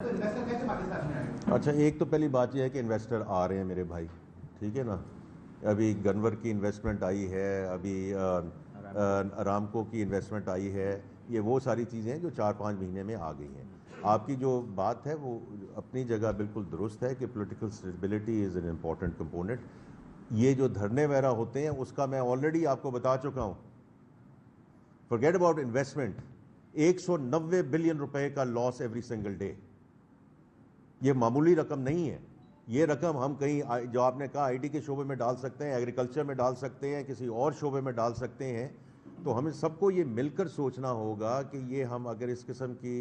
तो इन्वेस्टर कैसे पाकिस्तान में आएगा? अच्छा, एक तो पहली बात यह है कि इन्वेस्टर आ रहे हैं मेरे भाई, ठीक है ना। अभी गनवर की इन्वेस्टमेंट आई है, अभी अरामको की इन्वेस्टमेंट आई है। ये वो सारी चीज़ें हैं जो 4-5 महीने में आ गई हैं। आपकी जो बात है वो अपनी जगह बिल्कुल दुरुस्त है कि political stability is an important component. ये जो धरने वगैरह होते हैं उसका मैं ऑलरेडी आपको बता चुका हूँ। फॉरगेट अबाउट इन्वेस्टमेंट, 190 बिलियन रुपए का लॉस एवरी सिंगल डे। ये मामूली रकम नहीं है। ये रकम हम कहीं, जो आपने कहा, आईटी के शोबे में डाल सकते हैं, एग्रीकल्चर में डाल सकते हैं, किसी और शोबे में डाल सकते हैं। तो हमें सबको ये मिलकर सोचना होगा कि ये हम अगर इस किस्म की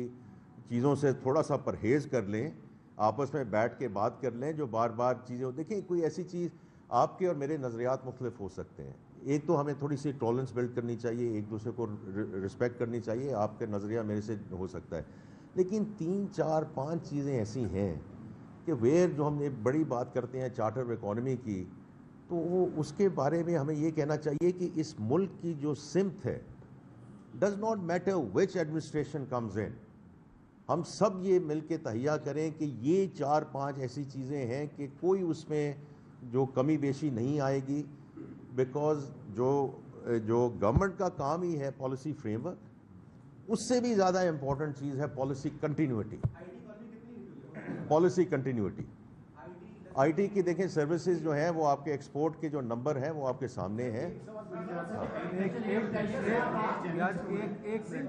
चीज़ों से थोड़ा सा परहेज़ कर लें, आपस में बैठ के बात कर लें, जो बार बार चीज़ें देखें, कोई ऐसी चीज़, आपके और मेरे नज़रियात मुख्तलिफ हो सकते हैं। एक तो हमें थोड़ी सी टॉलरेंस बिल्ड करनी चाहिए, एक दूसरे को रिस्पेक्ट करनी चाहिए। आपका नज़रिया मेरे से हो सकता है, लेकिन 3-4-5 चीज़ें ऐसी हैं कि वेयर जो हम एक बड़ी बात करते हैं चार्टर ऑफ इकॉनमी की, तो वो उसके बारे में हमें ये कहना चाहिए कि इस मुल्क की जो सिमत है, does not matter which administration comes in, हम सब ये मिल के तहिया करें कि ये 4-5 ऐसी चीज़ें हैं कि कोई उसमें जो कमी बेशी नहीं आएगी। बिकॉज जो गवर्नमेंट का काम ही है पॉलिसी फ्रेमवर्क, उससे भी ज़्यादा इंपॉर्टेंट चीज़ है policy continuity. Policy continuity IT की देखें, सर्विसेज जो हैं वो आपके एक्सपोर्ट के जो नंबर हैं वो आपके सामने हैं। एक मिनट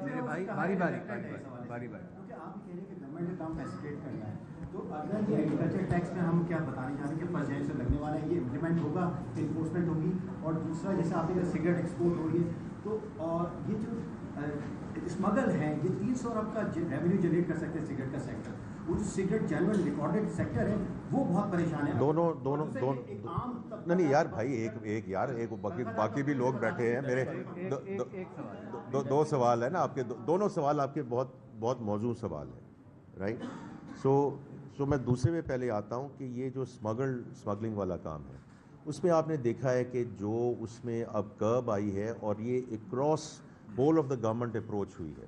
मेरे भाई, बारी बारी क्योंकि आप कह रहे हैं कि गवर्नमेंट ने काम फैसिलिटेट करना है, तो अगर ये एग्रीकल्चर टैक्स में हम क्या बताने जा रहे हैं कि फर्स्ट से लगने वाला है, ये इम्प्लीमेंट होगा, इन्फोर्समेंट होगी। और दूसरा, जैसे आपने कहा सिगरेट एक्सपोर्ट हो रही है, तो और ये जो स्मगल है, ये 300 अरब का रेवेन्यू जनरेट कर सकते हैं सिगरेट का सेक्टर। वो जो सिगरेट जेन्युइन रिकॉर्डेड सेक्टर है वो बहुत परेशान है। दोनों नहीं यार भाई, एक यार, एक बाकी भी लोग बैठे हैं मेरे। दो सवाल है ना आपके, दोनों सवाल आपके बहुत बहुत मौजूद सवाल है, राइट। सो मैं दूसरे में पहले आता हूँ कि ये जो स्मगलिंग वाला काम है, उसमें आपने देखा है कि जो उसमें अब कर्ब आई है और ये across whole of the government approach हुई है।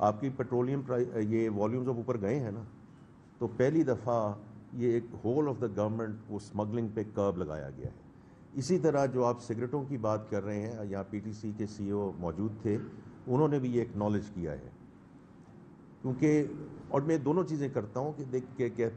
आपकी पेट्रोलियम ये वॉल्यूम्स अब ऊपर गए हैं ना, तो पहली दफ़ा ये एक होल ऑफ द गवर्नमेंट वो स्मगलिंग पे कर्ब लगाया गया है। इसी तरह जो आप सिगरेटों की बात कर रहे हैं, यहाँ पीटीसी के सीईओ मौजूद थे, उन्होंने भी ये एक्नॉलेज किया है। क्योंकि, और मैं दोनों चीज़ें करता हूँ कि देख के कहता